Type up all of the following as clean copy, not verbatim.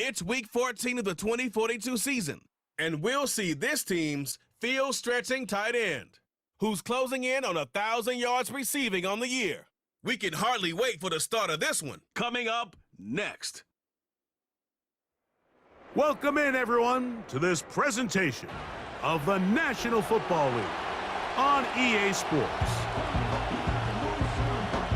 It's Week 14 of the 2042 season, and we'll see this team's field-stretching tight end, who's closing in on 1,000 yards receiving on the year. We can hardly wait for the start of this one. Coming up next. Welcome in, everyone, to this presentation of the National Football League on EA Sports.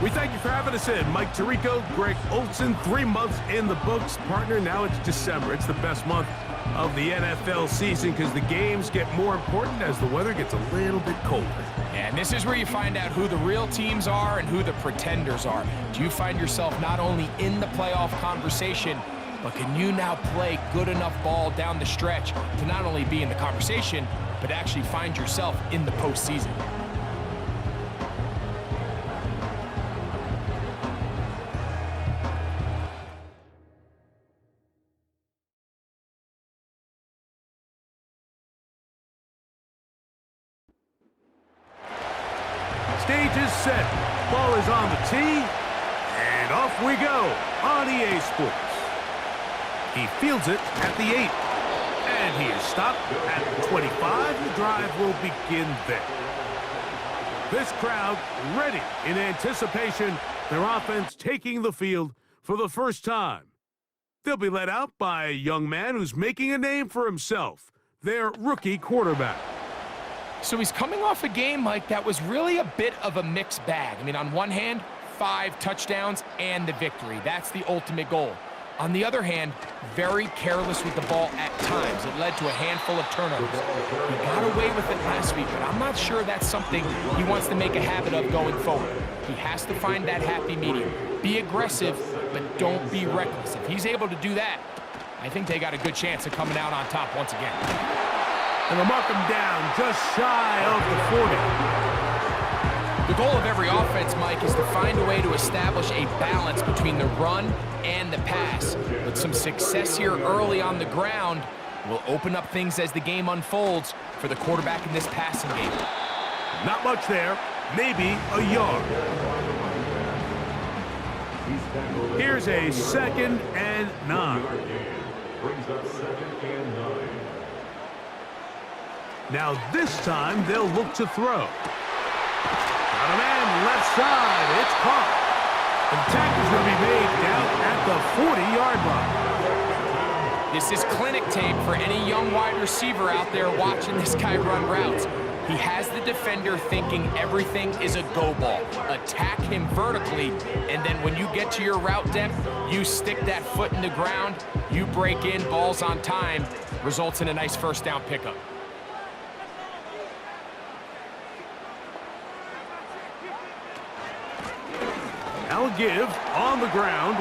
We thank you for having us in. Mike Tirico, Greg Olson, 3 months in the books. Partner, now it's December. It's the best month of the NFL season because the games get more important as the weather gets a little bit colder. And this is where you find out who the real teams are and who the pretenders are. Do you find yourself not only in the playoff conversation, but can you now play good enough ball down the stretch to not only be in the conversation, but actually find yourself in the postseason? Stage is set. Ball is on the tee. And off we go on EA Sports. He fields it at the 8. And he is stopped at the 25. The drive will begin there. This crowd ready in anticipation. Their offense taking the field for the first time. They'll be led out by a young man who's making a name for himself. Their rookie quarterback. So he's coming off a game, Mike, that was really a bit of a mixed bag. I mean, on one hand, 5 touchdowns and the victory. That's the ultimate goal. On the other hand, very careless with the ball at times. It led to a handful of turnovers. He got away with it last week, but I'm not sure that's something he wants to make a habit of going forward. He has to find that happy medium. Be aggressive, but don't be reckless. If he's able to do that, I think they got a good chance of coming out on top once again. And they'll mark him down just shy of the 40. The goal of every offense, Mike, is to find a way to establish a balance between the run and the pass. With some success here early on the ground will open up things as the game unfolds for the quarterback in this passing game. Not much there, maybe a yard. Here's a 2nd and 9. Brings up 2nd and 9. Now this time they'll look to throw. Got a man left side. It's caught. The tackle's going to be made down at the 40-yard line. This is clinic tape for any young wide receiver out there watching this guy run routes. He has the defender thinking everything is a go ball. Attack him vertically, and then when you get to your route depth, you stick that foot in the ground, you break in, balls on time, results in a nice first down pickup. Now a give on the ground.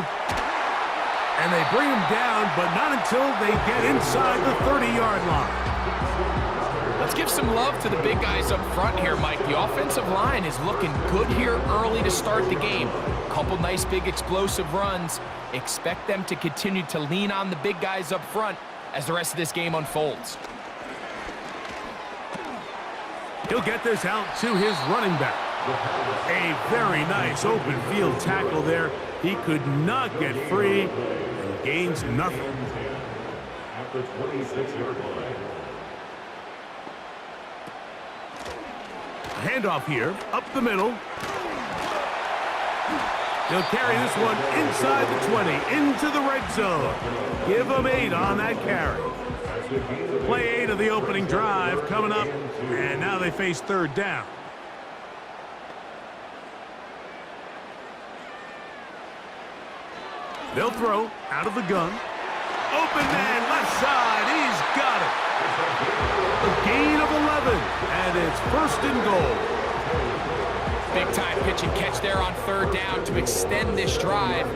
And they bring him down, but not until they get inside the 30-yard line. Let's give some love to the big guys up front here, Mike. The offensive line is looking good here early to start the game. A couple nice big explosive runs. Expect them to continue to lean on the big guys up front as the rest of this game unfolds. He'll get this out to his running back. A very nice open field tackle there. He could not get free and gains nothing. At the 26-yard line. Handoff here, up the middle. He'll carry this one inside the 20, into the red zone. Give him 8 on that carry. Play 8 of the opening drive coming up, and now they face 3rd down. They'll throw out of the gun. Open man, left side. He's got it. A gain of 11, and it's 1st and goal. Big time pitch and catch there on 3rd down to extend this drive.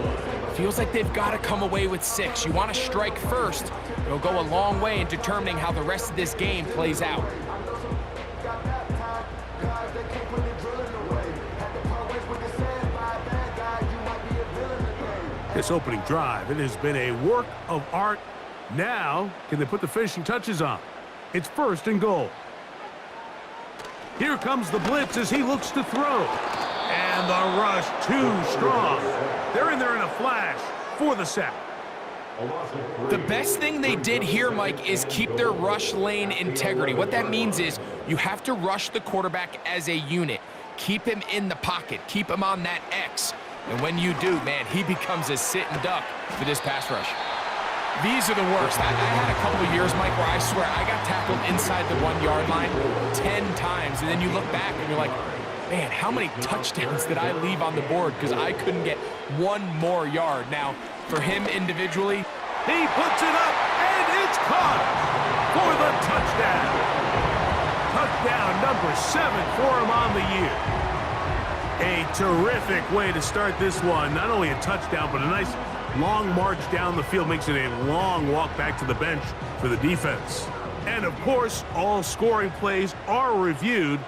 Feels like they've got to come away with 6. You want to strike first. It'll go a long way in determining how the rest of this game plays out. This opening drive, it has been a work of art. Now, can they put the finishing touches on? It's 1st and goal. Here comes the blitz as he looks to throw. And the rush too strong. They're in there in a flash for the sack. The best thing they did here, Mike, is keep their rush lane integrity. What that means is you have to rush the quarterback as a unit. Keep him in the pocket. Keep him on that X. And when you do, man, he becomes a sit and duck for this pass rush. These are the worst. I had a couple of years, Mike, where I swear I got tackled inside the 1 yard line 10 times. And then you look back and you're like, man, how many touchdowns did I leave on the board because I couldn't get one more yard? Now, for him individually, he puts it up, and it's caught for the touchdown. Touchdown number 7 for him on the year. A terrific way to start this one. Not only a touchdown, but a nice long march down the field. Makes it a long walk back to the bench for the defense. And, of course, all scoring plays are reviewed.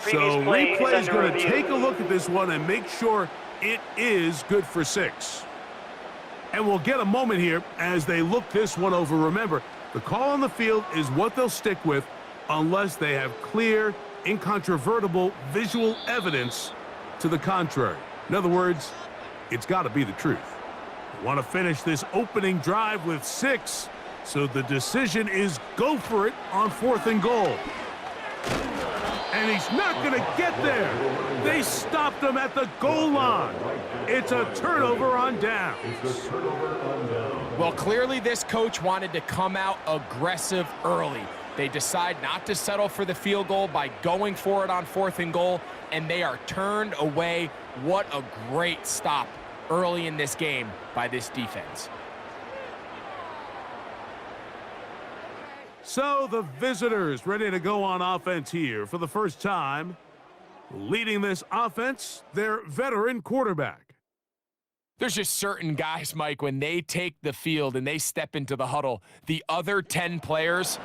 So replay is going to take a look at this one and make sure it is good for 6. And we'll get a moment here as they look this one over. Remember, the call on the field is what they'll stick with unless they have clear, incontrovertible visual evidence to the contrary. In other words, it's got to be the truth. They want to finish this opening drive with 6, so the decision is go for it on 4th and goal. And he's not going to get there. They stopped him at the goal line. It's a turnover on downs. Well, clearly this coach wanted to come out aggressive early. They decide not to settle for the field goal by going for it on 4th and goal, and they are turned away. What a great stop early in this game by this defense. So the visitors ready to go on offense here for the first time. Leading this offense, their veteran quarterback. There's just certain guys, Mike, when they take the field and they step into the huddle, the other 10 players,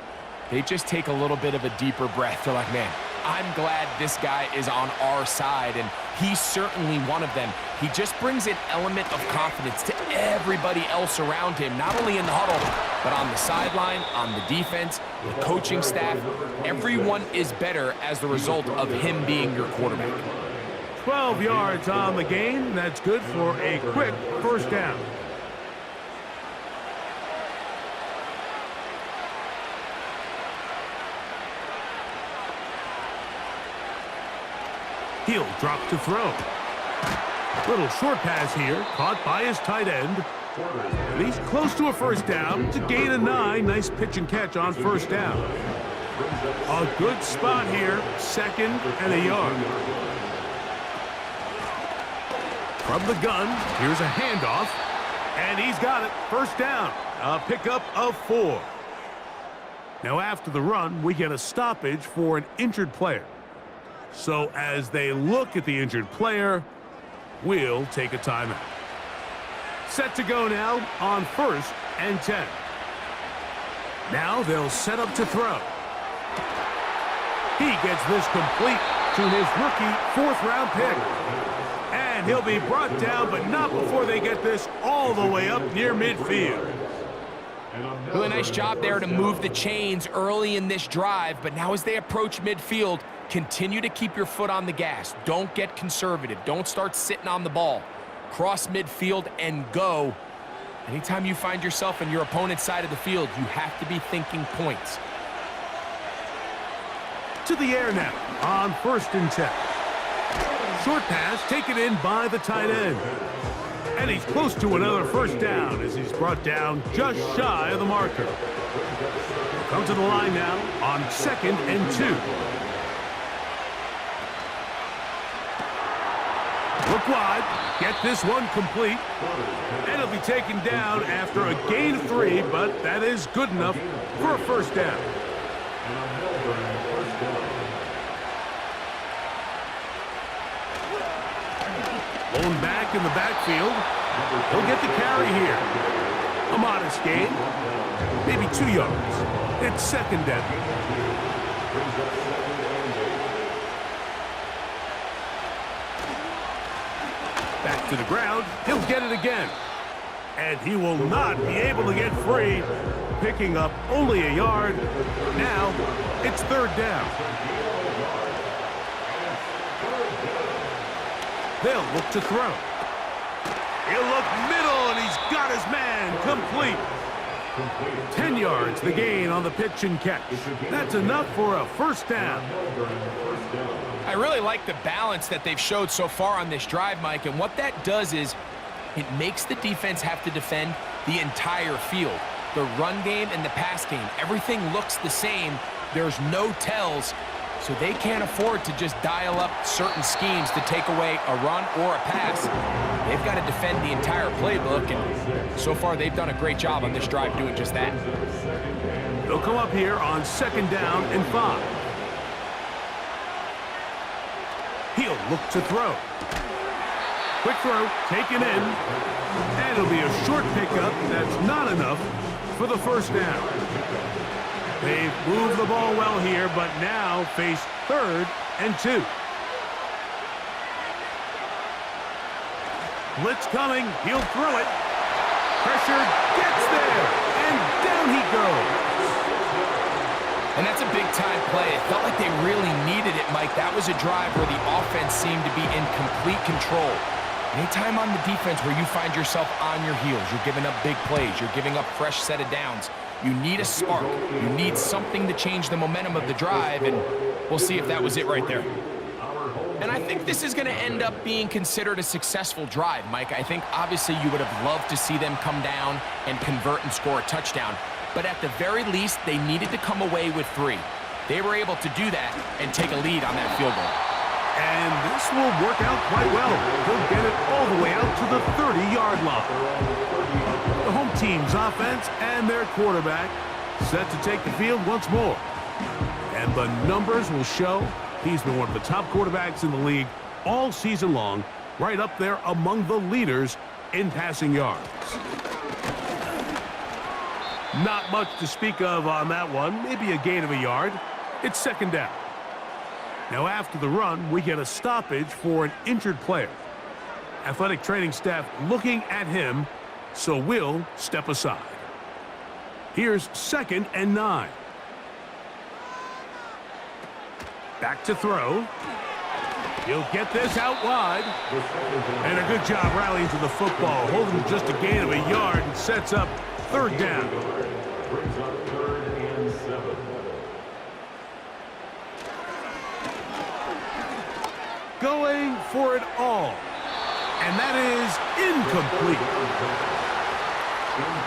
they just take a little bit of a deeper breath. They're like, man, I'm glad this guy is on our side, and he's certainly one of them. He just brings an element of confidence to everybody else around him, not only in the huddle, but on the sideline, on the defense, the coaching staff. Everyone is better as the result of him being your quarterback. 12 yards on the game. That's good for a quick first down. He'll drop to throw. Little short pass here, caught by his tight end. And he's close to a first down. It's a gain of 9. Nice pitch and catch on first down. A good spot here, 2nd and a yard. From the gun, here's a handoff. And he's got it, first down. A pickup of 4. Now after the run, we get a stoppage for an injured player. So as they look at the injured player, we'll take a timeout. Set to go now on 1st and 10. Now they'll set up to throw. He gets this complete to his rookie 4th-round pick. And he'll be brought down, but not before they get this all the way up near midfield. Really nice job there to move the chains early in this drive, but now as they approach midfield, continue to keep your foot on the gas. Don't get conservative. Don't start sitting on the ball. Cross midfield and go. Anytime you find yourself on your opponent's side of the field, you have to be thinking points. To the air now on 1st and 10. Short pass taken in by the tight end. And he's close to another first down as he's brought down just shy of the marker. Come to the line now on 2nd and 2. Look wide, get this one complete, and it'll be taken down after a gain of 3, but that is good enough for a first down. Blown back in the backfield. He'll get the carry here. A modest gain, maybe 2 yards. It's 2nd down. Back to the ground. He'll get it again. And he will not be able to get free, picking up only a yard. Now it's 3rd down. They'll look to throw. He'll look middle, and he's got his man complete. 10 yards the gain on the pitch and catch. That's enough for a first down. I really like the balance that they've showed so far on this drive, Mike, and what that does is it makes the defense have to defend the entire field. The run game and the pass game, everything looks the same. There's no tells, so they can't afford to just dial up certain schemes to take away a run or a pass. They've got to defend the entire playbook, and so far they've done a great job on this drive doing just that. They'll come up here on second down and 5. He'll look to throw. Quick throw, taken in, and it'll be a short pickup. That's not enough for the first down. They've moved the ball well here, but now face 3rd and 2. Blitz coming, he'll throw it. Pressure gets there, and down he goes. And that's a big-time play. It felt like they really needed it, Mike. That was a drive where the offense seemed to be in complete control. Anytime on the defense where you find yourself on your heels, you're giving up big plays, you're giving up fresh set of downs, you need a spark. You need something to change the momentum of the drive, and we'll see if that was it right there. And I think this is going to end up being considered a successful drive, Mike. I think obviously you would have loved to see them come down and convert and score a touchdown. But at the very least, they needed to come away with 3. They were able to do that and take a lead on that field goal. And this will work out quite well. They'll get it all the way out to the 30-yard line. The home team's offense and their quarterback set to take the field once more. And the numbers will show he's been one of the top quarterbacks in the league all season long, right up there among the leaders in passing yards. Not much to speak of on that one. Maybe a gain of a yard. It's second down. Now after the run, we get a stoppage for an injured player. Athletic training staff looking at him, so we'll step aside. Here's 2nd and 9. Back to throw. He'll get this out wide. And a good job rallying to the football, holding just a gain of a yard and sets up 3rd down. Brings up 3rd and 7. Going for it all. And that is incomplete.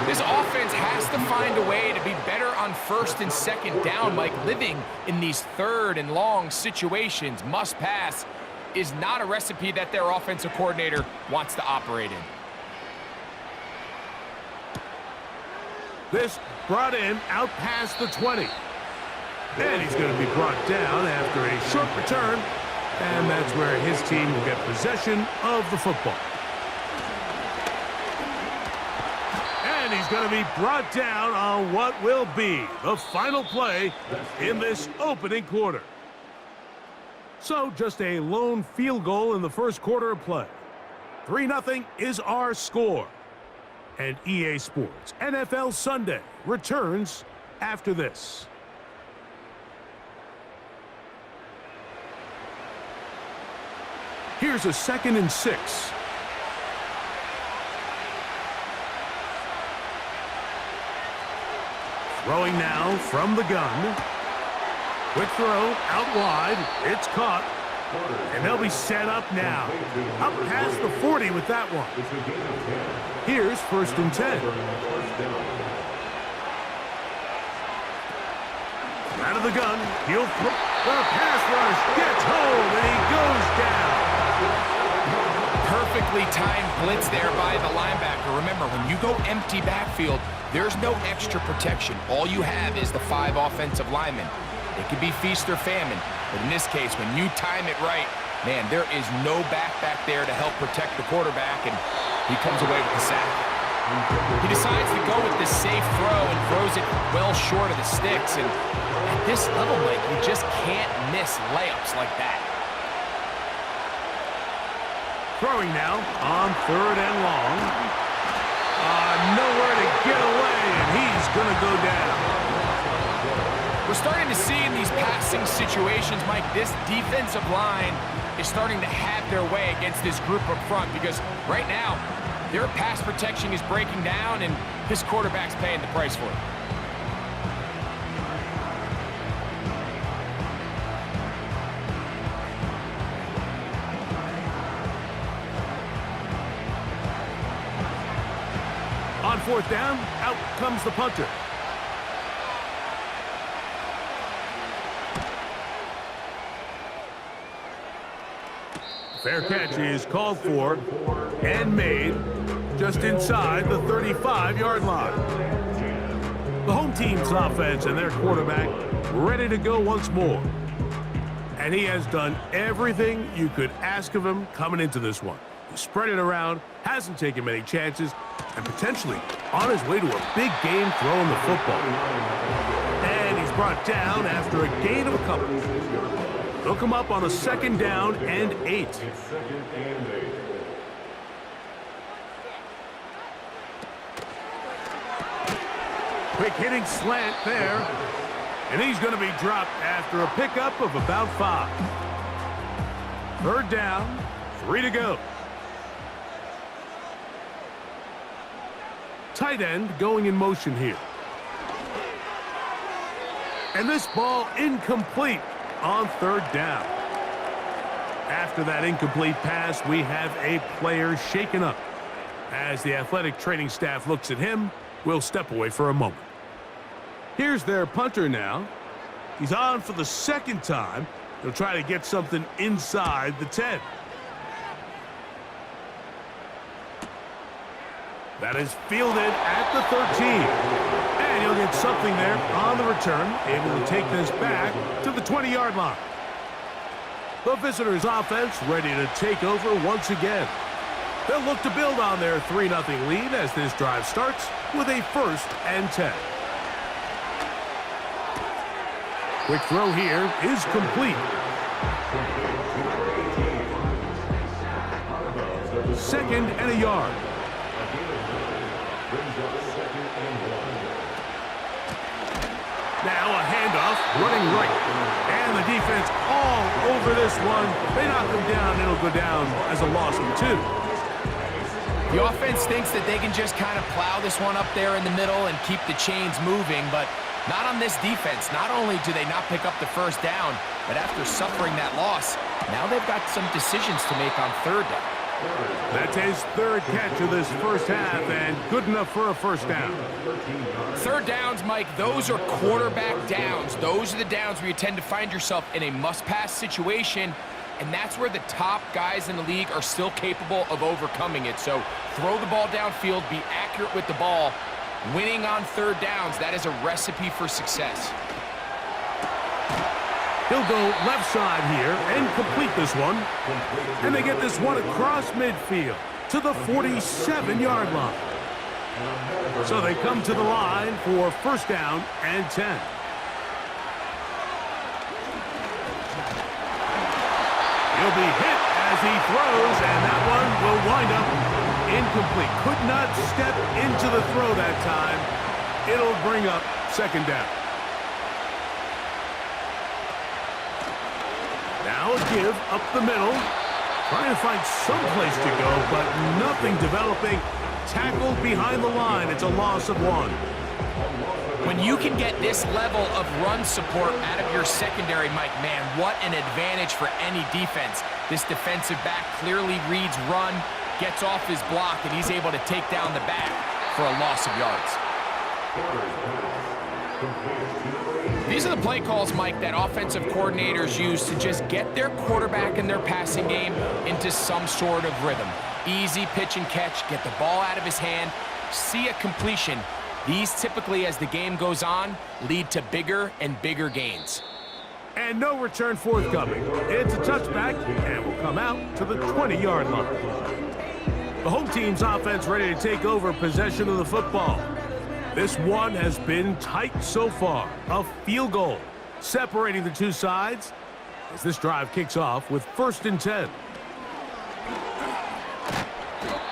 This offense has to find a way to be better on 1st and 2nd down, Mike. Living in these 3rd and long situations, must pass, is not a recipe that their offensive coordinator wants to operate in. This brought in out past the 20. And he's going to be brought down after a short return. And that's where his team will get possession of the football. And he's going to be brought down on what will be the final play in this opening quarter. So just a lone field goal in the first quarter of play. 3-0 is our score. And EA Sports NFL Sunday returns after this. Here's a 2nd and 6. Throwing now from the gun. Quick throw out wide. It's caught. And they'll be set up now. Up past the 40 with that one. Here's 1st and 10. Out of the gun. He'll throw. The pass rush gets home and he goes down. Perfectly timed blitz there by the linebacker. Remember, when you go empty backfield, there's no extra protection. All you have is the 5 offensive linemen. It could be feast or famine, but in this case, when you time it right, man, there is no back there to help protect the quarterback, and he comes away with the sack. He decides to go with this safe throw and throws it well short of the sticks, and at this level, Mike, you just can't miss layups like that. Throwing now on 3rd and long. Nowhere to get away, and he's going to go down. We're starting to see in these passing situations, Mike, this defensive line is starting to have their way against this group up front, because right now, Their pass protection is breaking down, and his quarterback's paying the price for it. On fourth down, out comes the punter. Fair catch is called for and made just inside the 35-yard line. The home team's offense and their quarterback ready to go once more. And he has done everything you could ask of him coming into this one. He spread it around, hasn't taken many chances, and potentially on his way to a big game throwing the football. And he's brought down after a gain of a couple. They'll come up on a 2nd down and 8. Quick hitting slant there. And he's going to be dropped after a pickup of about 5. 3rd down, 3 to go. Tight end going in motion here. And this ball incomplete on 3rd down. After that incomplete pass, we have a player shaken up. As the athletic training staff looks at him, we'll step away for a moment. Here's their punter now. He's on for the 2nd time. He'll try to get something inside the 10. That is fielded at the 13. And he'll get something there on the return, able to take this back to the 20-yard line. The visitors' offense ready to take over once again. They'll look to build on their 3-0 lead as this drive starts with a 1st and 10. Quick throw here is complete. 2nd and a yard. Now a handoff, running right. And the defense all over this one. They knock him down. It'll go down as a loss of 2. The offense thinks that they can just kind of plow this one up there in the middle and keep the chains moving, but not on this defense. Not only do they not pick up the 1st down, but after suffering that loss, now they've got some decisions to make on 3rd down. That's his 3rd catch of this 1st half, and good enough for a 1st down. 3rd downs, Mike, those are quarterback downs. Those are the downs where you tend to find yourself in a must-pass situation, and that's where the top guys in the league are still capable of overcoming it. So throw the ball downfield, be accurate with the ball. Winning on 3rd downs, that is a recipe for success. He'll go left side here and complete this one. And they get this one across midfield to the 47-yard line. So they come to the line for 1st down and 10. He'll be hit as he throws, and that one will wind up incomplete. Could not step into the throw that time. It'll bring up 2nd down. Now a give up the middle. Trying to find some place to go, but nothing developing. Tackled behind the line. It's a loss of 1. When you can get this level of run support out of your secondary, Mike, man, what an advantage for any defense. This defensive back clearly reads run, gets off his block, and he's able to take down the back for a loss of yards. These are the play calls, Mike, that offensive coordinators use to just get their quarterback and their passing game into some sort of rhythm. Easy pitch and catch, get the ball out of his hand, see a completion. These typically, as the game goes on, lead to bigger and bigger gains. And no return forthcoming. It's a touchback, and will come out to the 20-yard line. The home team's offense ready to take over possession of the football. This one has been tight so far. A field goal separating the two sides as this drive kicks off with 1st and 10.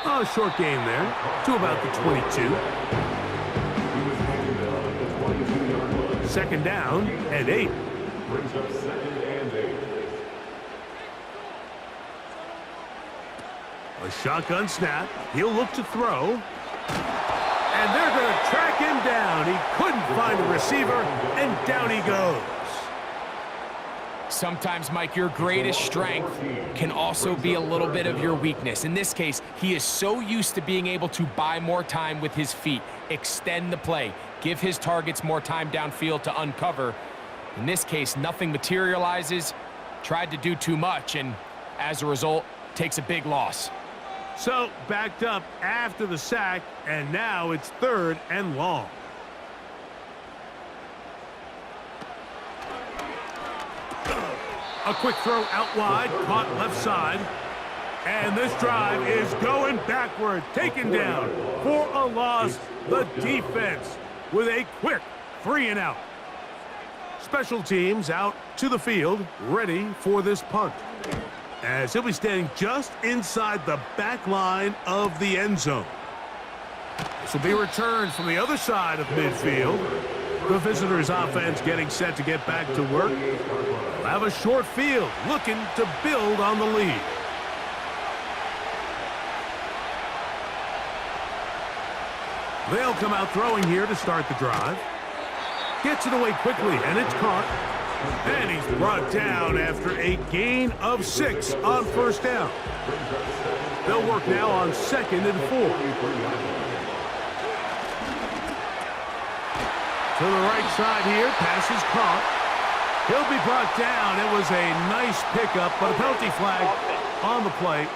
A short game there to about the 22. 2nd down and 8. Brings up 2nd and 8. A shotgun snap. He'll look to throw. And they're going to track him down. He couldn't find the receiver, and down he goes. Sometimes, Mike, your greatest strength can also be a little bit of your weakness. In this case, he is so used to being able to buy more time with his feet, extend the play, give his targets more time downfield to uncover. In this case, nothing materializes, tried to do too much, and as a result, takes a big loss. So, backed up after the sack, and now it's 3rd and long. A quick throw out wide, caught left side. And this drive is going backward, taken down for a loss. The defense with a quick 3-and-out. Special teams out to the field, ready for this punt. As he'll be standing just inside the back line of the end zone. This will be returned from the other side of midfield. The visitors' offense getting set to get back to work. They'll have a short field, looking to build on the lead. They'll come out throwing here to start the drive. Gets it away quickly, and it's caught. And he's brought down after a gain of 6 on 1st down. They'll work now on 2nd and 4. To the right side here, pass is caught. He'll be brought down. It was a nice pickup, but a penalty flag on the play.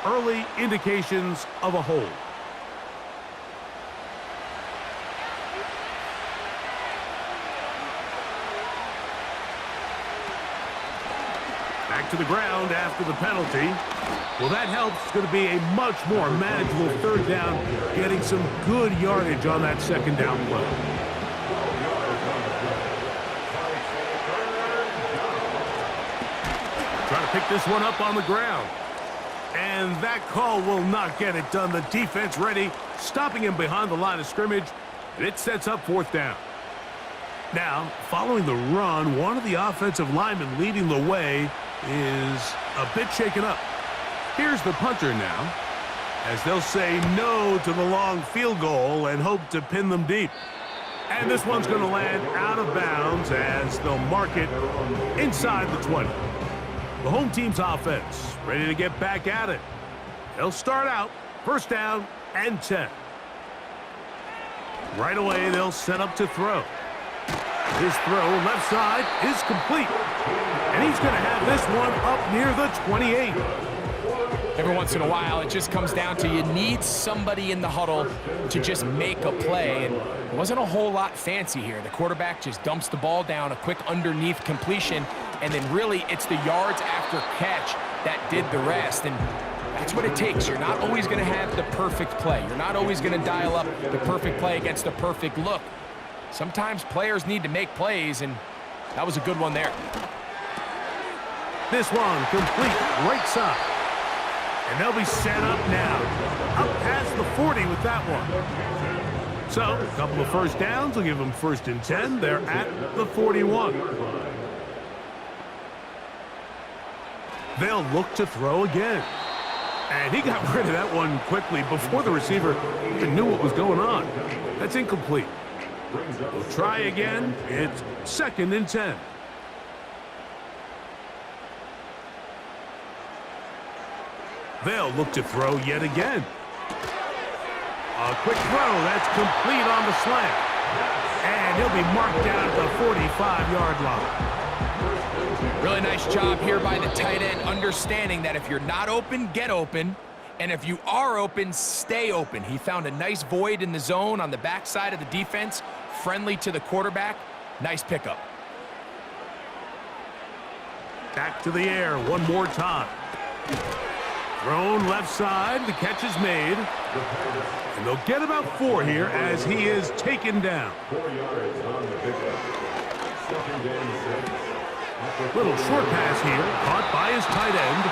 Early indications of a hold. Back to the ground after the penalty. Well, that helps. It's going to be a much more manageable 3rd down, getting some good yardage on that 2nd down play. Trying to pick this one up on the ground. And that call will not get it done. The defense ready, stopping him behind the line of scrimmage. And it sets up 4th down. Now, following the run, one of the offensive linemen leading the way is a bit shaken up. Here's the punter now, as they'll say no to the long field goal and hope to pin them deep. And this one's going to land out of bounds as they'll mark it inside the 20. The home team's offense ready to get back at it. They'll start out 1st down and 10. Right away, they'll set up to throw. His throw left side is complete. And he's going to have this one up near the 28. Every once in a while, it just comes down to you need somebody in the huddle to just make a play. And it wasn't a whole lot fancy here. The quarterback just dumps the ball down, a quick underneath completion, and then really it's the yards after catch that did the rest. And that's what it takes. You're not always going to have the perfect play. You're not always going to dial up the perfect play against the perfect look. Sometimes players need to make plays, and that was a good one there. This one complete right side. And they'll be set up now. Up past the 40 with that one. So, a couple of 1st downs will give them 1st and 10. They're at the 41. They'll look to throw again. And he got rid of that one quickly before the receiver even knew what was going on. That's incomplete. We'll try again. It's 2nd and 10. They'll look to throw yet again. A quick throw. That's complete on the slant. And he'll be marked down at the 45-yard line. Really nice job here by the tight end, understanding that if you're not open, get open. And if you are open, stay open. He found a nice void in the zone on the backside of the defense, friendly to the quarterback. Nice pickup. Back to the air one more time. Thrown left side, the catch is made. And they'll get about 4 here as he is taken down. 4 yards on the pickup. 2nd and 6. Little short pass here, caught by his tight end.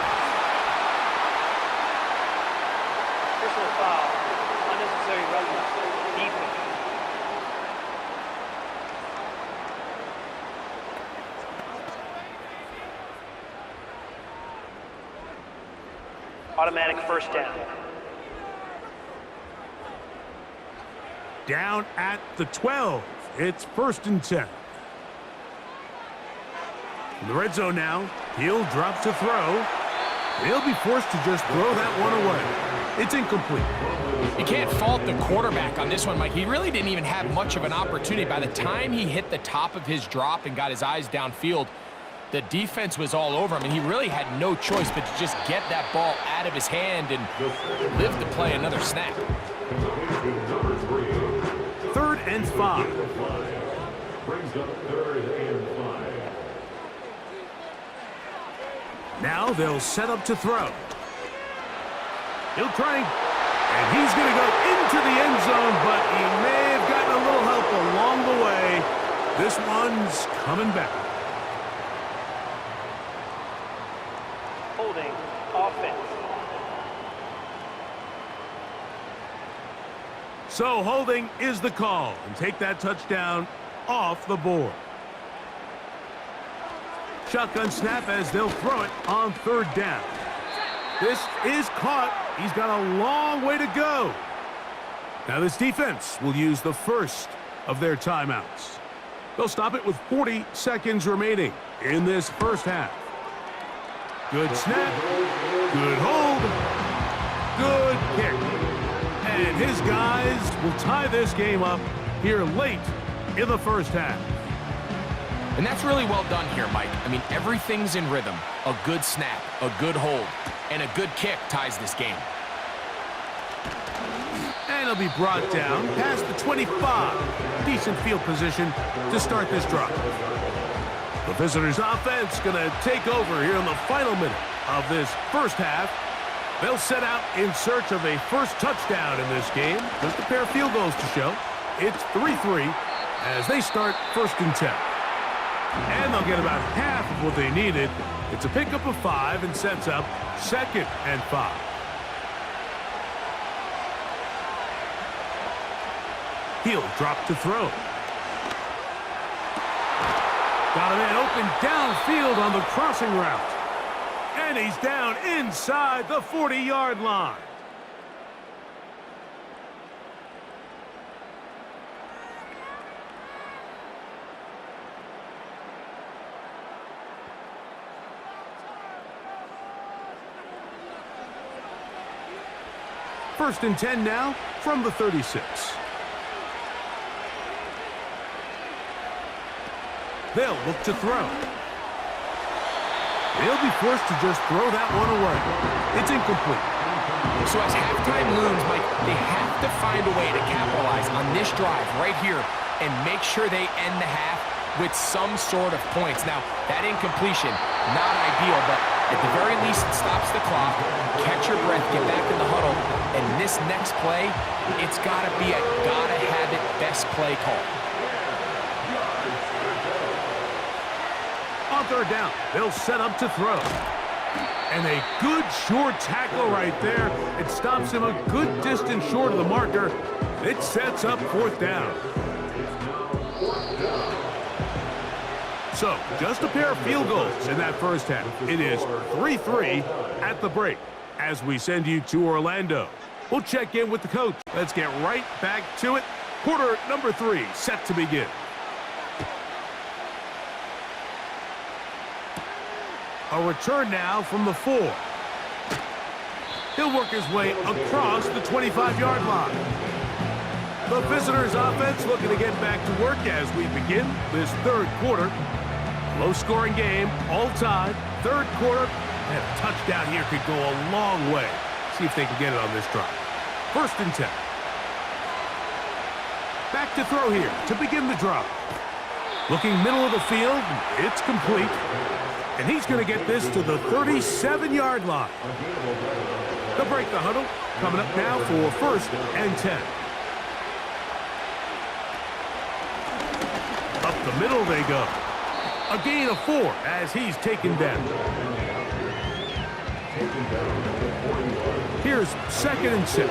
Personal foul, unnecessary roughness, defense. Automatic first down. Down at the 12. It's 1st and 10. In the red zone now. He'll drop to throw. He'll be forced to just throw that one away. It's incomplete. You can't fault the quarterback on this one, Mike. He really didn't even have much of an opportunity. By the time he hit the top of his drop and got his eyes downfield, the defense was all over him, and he really had no choice but to just get that ball out of his hand and live to play another snap. 3rd and 5. Brings up 3rd and 5. Now they'll set up to throw. He'll try, and he's going to go into the end zone, but he may have gotten a little help along the way. This one's coming back. Holding offense. So holding is the call, and take that touchdown off the board. Shotgun snap as they'll throw it on 3rd down. This is caught. He's got a long way to go. Now this defense will use the first of their timeouts. They'll stop it with 40 seconds remaining in this first half. Good snap. Good hold. Good kick. And his guys will tie this game up here late in the first half. And that's really well done here, Mike. I mean, everything's in rhythm. A good snap, a good hold, and a good kick ties this game. And he'll be brought down past the 25. Decent field position to start this drive. The visitors' offense going to take over here in the final minute of this first half. They'll set out in search of a first touchdown in this game. Just a pair of field goals to show. It's 3-3 as they start 1st and 10. And they'll get about half of what they needed. It's a pickup of 5 and sets up 2nd and 5. He'll drop to throw. Got a man open downfield on the crossing route. And he's down inside the 40-yard line. First and 10 now from the 36. They'll look to throw. They'll be forced to just throw that one away. It's incomplete. So as halftime looms, Mike, they have to find a way to capitalize on this drive right here and make sure they end the half with some sort of points. Now, that incompletion, not ideal, but at the very least, it stops the clock. Catch your breath, get back in the huddle, and this next play, it's got to be a gotta-have-it best play call. On 3rd down, they'll set up to throw. And a good short tackle right there. It stops him a good distance short of the marker. It sets up 4th down. So, just a pair of field goals in that first half. It is 3-3 at the break as we send you to Orlando. We'll check in with the coach. Let's get right back to it. Quarter number 3 set to begin. A return now from the 4. He'll work his way across the 25-yard line. The visitors' offense looking to get back to work as we begin this 3rd quarter. Low-scoring game, all tied. 3rd quarter, and a touchdown here could go a long way. See if they can get it on this drive. 1st and 10. Back to throw here to begin the drive. Looking middle of the field, it's complete. And he's going to get this to the 37-yard line. They'll break the huddle. Coming up now for 1st and 10. Up the middle they go. A gain of 4 as he's taken down. Here's 2nd and 6.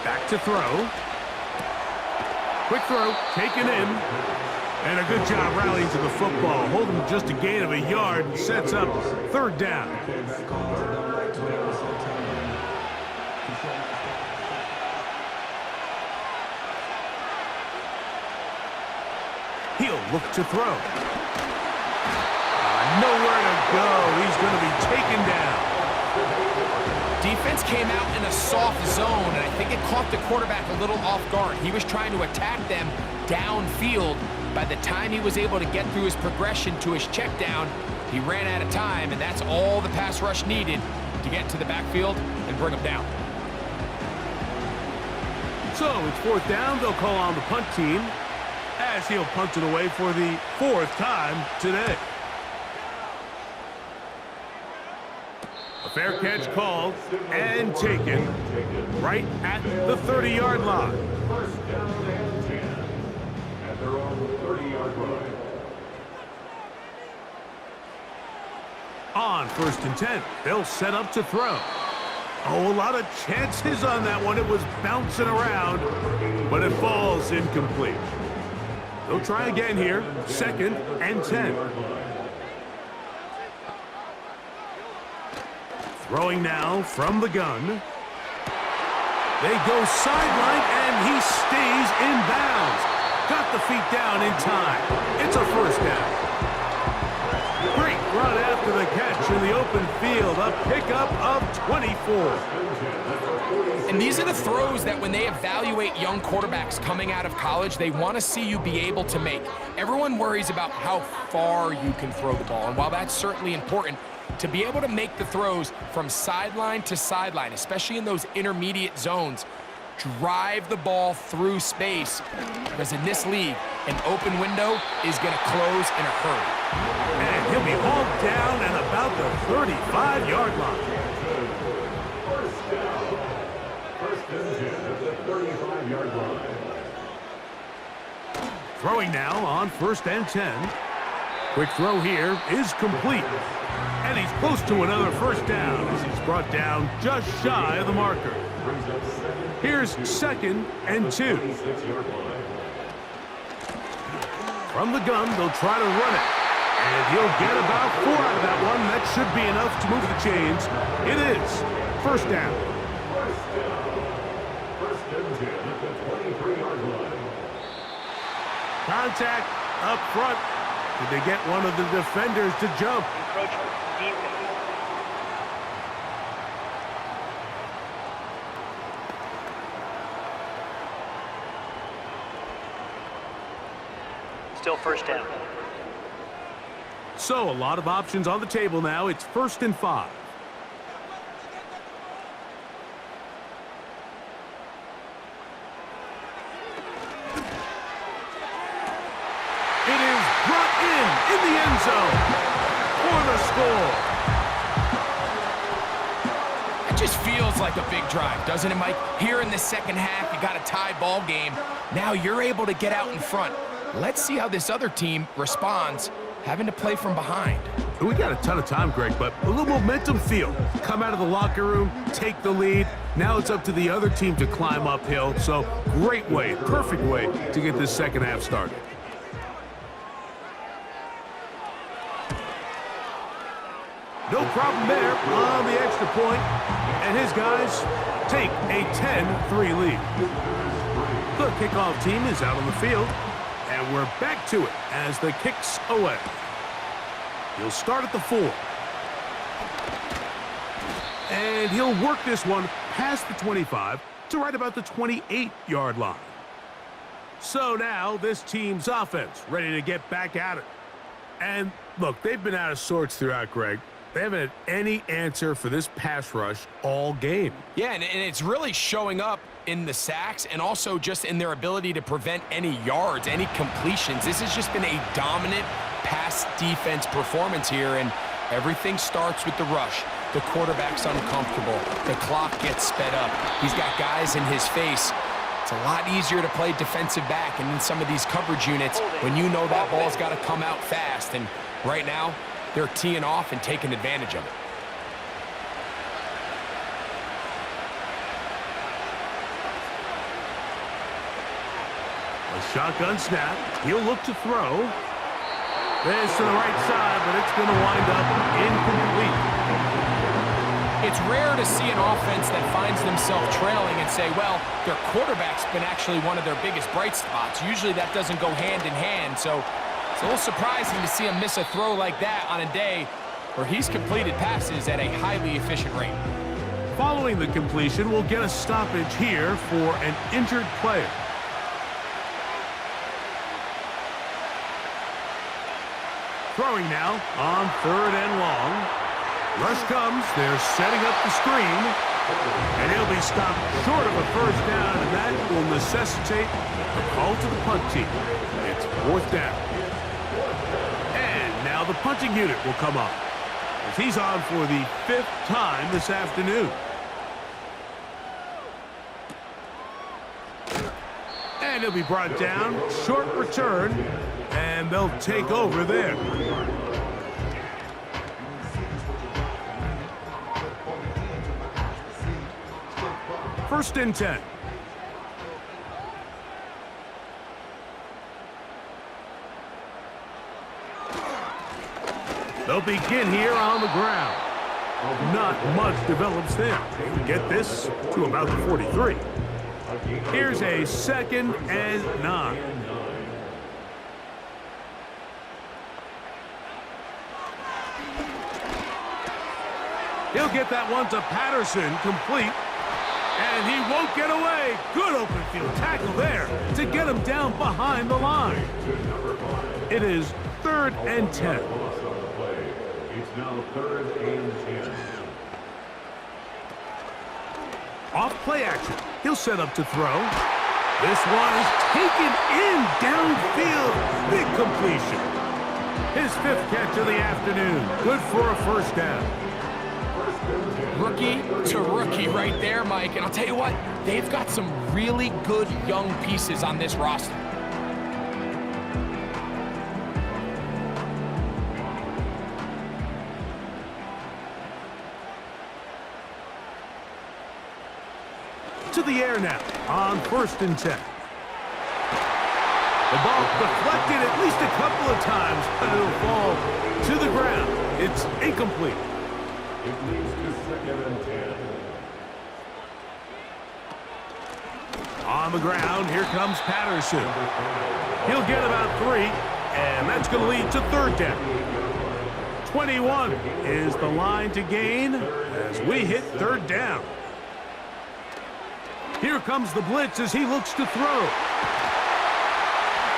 Back to throw. Quick throw, taken in. And a good job rallying to the football. Holding just a gain of a yard and sets up third down. He'll look to throw. Nowhere to go. He's going to be taken down. Defense came out in a soft zone, and I think it caught the quarterback a little off guard. He was trying to attack them downfield. By the time he was able to get through his progression to his check down, he ran out of time, and that's all the pass rush needed to get to the backfield and bring him down. So it's fourth down. They'll call on the punt team as he'll punt it away for the fourth time today. A fair catch called and taken right at the 30-yard line. First down and 10. At their own 30-yard line. On first and 10, they'll set up to throw. Oh, a lot of chances on that one. It was bouncing around, but it falls incomplete. They'll try again here, second and 10. Throwing now from the gun. They go sideline, and he stays in bounds. Got the feet down in time. It's a first down. Great run after the catch in the open field. A pickup of 24. And these are the throws that when they evaluate young quarterbacks coming out of college, they want to see you be able to make. Everyone worries about how far you can throw the ball. And while that's certainly important, to be able to make the throws from sideline to sideline, especially in those intermediate zones, drive the ball through space, because in this league, an open window is going to close in a hurry. And he'll be hauled down at about the 35-yard line. First down. First and 10 at the 35-yard line. Throwing now on first and 10. Quick throw here is complete. And he's close to another first down as he's brought down just shy of the marker. Here's second and 2. From the gun, they'll try to run it. And he'll get about 4 out of that one. That should be enough to move the chains. It is first down. First and 10 at the 23-yard line. Contact up front. Did they get one of the defenders to jump? Encroachment. Defense. Still first down. So a lot of options on the table now. It's first and 5. It is brought in the end zone for the score. It just feels like a big drive, doesn't it, Mike? Here in the second half, you got a tie ball game. Now you're able to get out in front. Let's see how this other team responds, having to play from behind. We got a ton of time, Greg, but a little momentum feel. Come out of the locker room, take the lead. Now it's up to the other team to climb uphill. So great way, perfect way to get this second half started. No problem there on the extra point, and his guys take a 10-3 lead. The kickoff team is out on the field, and we're back to it as the kick's away. He'll start at the 4. And he'll work this one past the 25 to right about the 28-yard line. So now this team's offense ready to get back at it. And look, they've been out of sorts throughout, Greg. They haven't had any answer for this pass rush all game. Yeah, and it's really showing up in the sacks and also just in their ability to prevent any yards, any completions. This has just been a dominant pass defense performance here, and everything starts with the rush. The quarterback's uncomfortable. The clock gets sped up. He's got guys in his face. It's a lot easier to play defensive back and in some of these coverage units when you know that ball's got to come out fast. And right now, they're teeing off and taking advantage of it. A A shotgun snap. He'll look to throw. This to the right side, but it's going to wind up incomplete. It's rare to see an offense that finds themselves trailing and say, well, their quarterback's been actually one of their biggest bright spots. Usually that doesn't go hand in hand, so it's a little surprising to see him miss a throw like that on a day where he's completed passes at a highly efficient rate. Following the completion, we'll get a stoppage here for an injured player. Throwing now on 3rd and long. Rush comes. They're setting up the screen. And he'll be stopped short of a first down, and that will necessitate a call to the punt team. It's 4th down. And now the punting unit will come up, as he's on for the 5th time this afternoon. And he'll be brought down. Short return. And they'll take over there. First and 10. They'll begin here on the ground. Not much develops there. They get this to about the 43. Here's a 2nd and 9. He'll get that one to Patterson, complete. And he won't get away. Good open field tackle there to get him down behind the line. It is 3rd and 10. It's now 3rd and 10. Off play action. He'll set up to throw. This one is taken in downfield. Big completion. His 5th catch of the afternoon. Good for a first down. Rookie to rookie right there, Mike. And I'll tell you what, they've got some really good young pieces on this roster. To the air now on 1st and 10. The ball deflected at least a couple of times, but it'll fall to the ground. It's incomplete. It leads to 2nd and 10. On the ground, here comes Patterson. He'll get about 3, and that's going to lead to 3rd down. 21 is the line to gain as we hit 3rd down. Here comes the blitz as he looks to throw.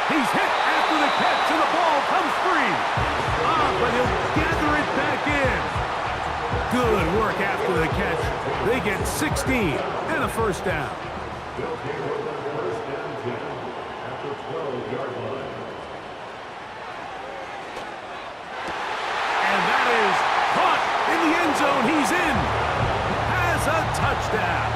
He's hit after the catch, and the ball comes free. But he'll gather it back in. Good work after the catch. They get 16 and a first down. They'll take over 1st and 10 at the 12-yard line. And that is caught in the end zone. He's in. Has a touchdown.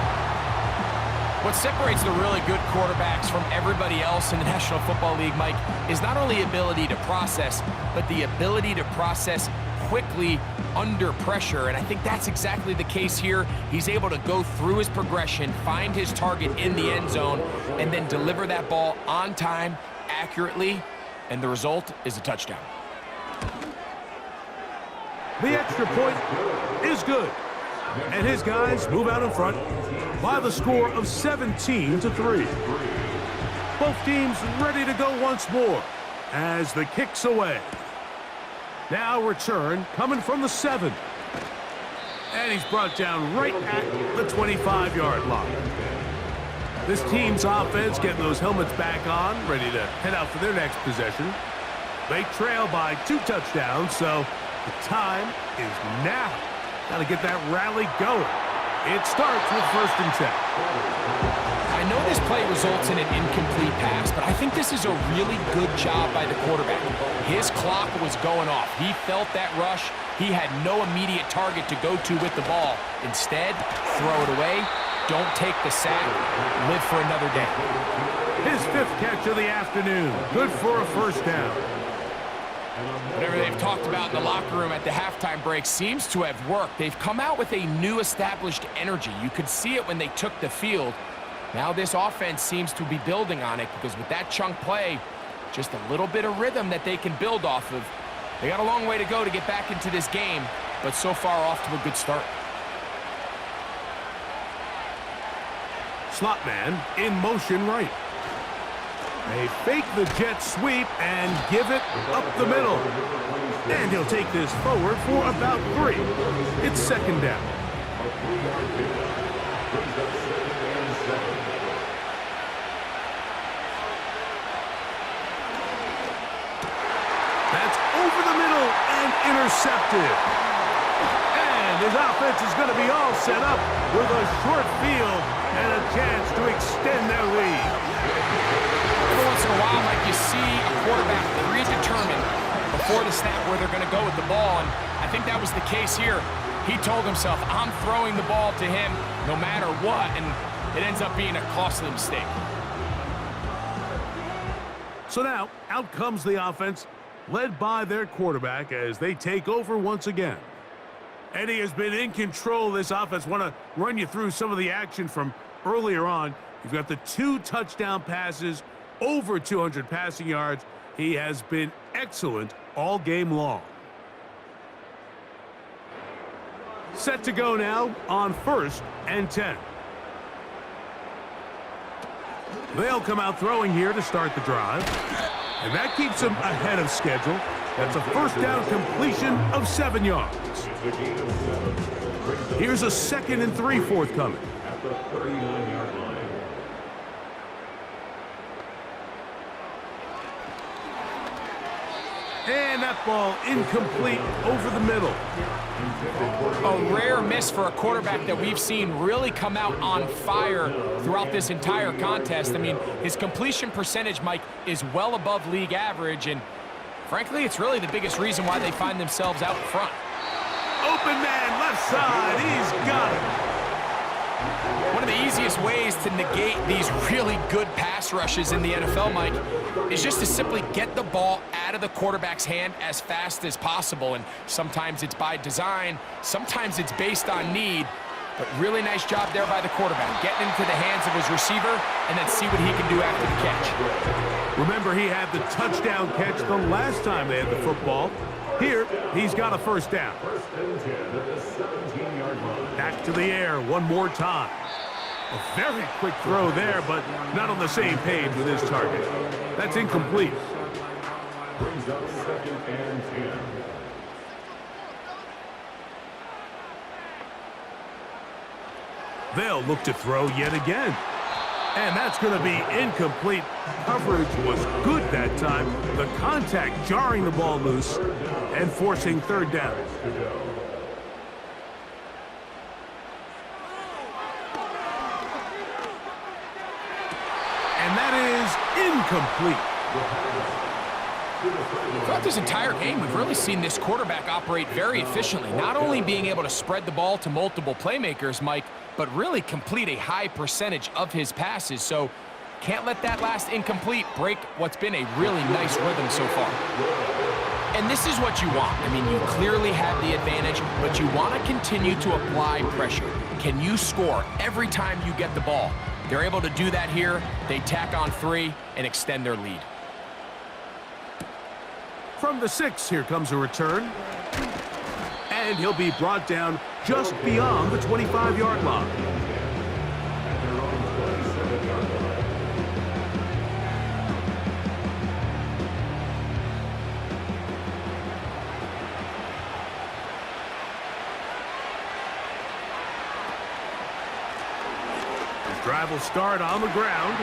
What separates the really good quarterbacks from everybody else in the National Football League, Mike, is not only ability to process, but the ability to process quickly under pressure. And I think that's exactly the case here. He's able to go through his progression, find his target in the end zone, and then deliver that ball on time, accurately, and the result is a touchdown. The extra point is good. And his guys move out in front by the score of 17-3. Both teams ready to go once more as the kick's away. Now return coming from the 7. And he's brought down right at the 25-yard line. This team's offense getting those helmets back on, ready to head out for their next possession. They trail by 2 touchdowns, so the time is now. Got to get that rally going. It starts with 1st and 10. I know this play results in an incomplete pass, but I think this is a really good job by the quarterback. His clock was going off. He felt that rush. He had no immediate target to go to with the ball. Instead, throw it away. Don't take the sack. Live for another day. His 5th catch of the afternoon. Good for a first down. Whatever they've talked about in the locker room at the halftime break seems to have worked. They've come out with a new established energy. You could see it when they took the field. Now this offense seems to be building on it because with that chunk play, just a little bit of rhythm that they can build off of. They got a long way to go to get back into this game, but so far off to a good start. Slot man in motion right. They fake the jet sweep and give it up the middle. And he'll take this forward for about 3. It's second down. That's over the middle and intercepted. And his offense is going to be all set up with a short field and a chance to extend their lead. Every once in a while, like you see a quarterback predetermined before the snap where they're going to go with the ball, and I think that was the case here. He told himself, I'm throwing the ball to him no matter what, and it ends up being a costly mistake. So now, out comes the offense, led by their quarterback as they take over once again. And he has been in control of this offense. Want to run you through some of the action from earlier on. You've got the 2 touchdown passes, over 200 passing yards. He has been excellent all game long. Set to go now on 1st and 10. They'll come out throwing here to start the drive. And that keeps them ahead of schedule. That's a first down completion of 7 yards. Here's a 2nd and 3 forthcoming. At the 39-yard line. And that ball incomplete over the middle. A rare miss for a quarterback that we've seen really come out on fire throughout this entire contest. I mean, his completion percentage, Mike, is well above league average, and frankly, it's really the biggest reason why they find themselves out front. Open man, left side, he's got it. One of the easiest ways to negate these really good pass rushes in the NFL, Mike, is just to simply get the ball out of the quarterback's hand as fast as possible. And sometimes it's by design, sometimes it's based on need. But really nice job there by the quarterback, getting into the hands of his receiver and then see what he can do after the catch. Remember, he had the touchdown catch the last time they had the football. Here, he's got a first down. First and 10 at the 17-yard line. Back to the air one more time. A very quick throw there, but not on the same page with his target. That's incomplete. Brings up 2nd and 10. They'll look to throw yet again. And that's going to be incomplete. Coverage was good that time. The contact jarring the ball loose and forcing 3rd down. And that is incomplete. Throughout this entire game, we've really seen this quarterback operate very efficiently, not only being able to spread the ball to multiple playmakers, Mike, but really complete a high percentage of his passes. So can't let that last incomplete break what's been a really nice rhythm so far. And this is what you want. I mean, you clearly have the advantage, but you want to continue to apply pressure. Can you score every time you get the ball? They're able to do that here. They tack on 3 and extend their lead. From the 6, here comes a return. And he'll be brought down just beyond the 25-yard line. His drive will start on the ground.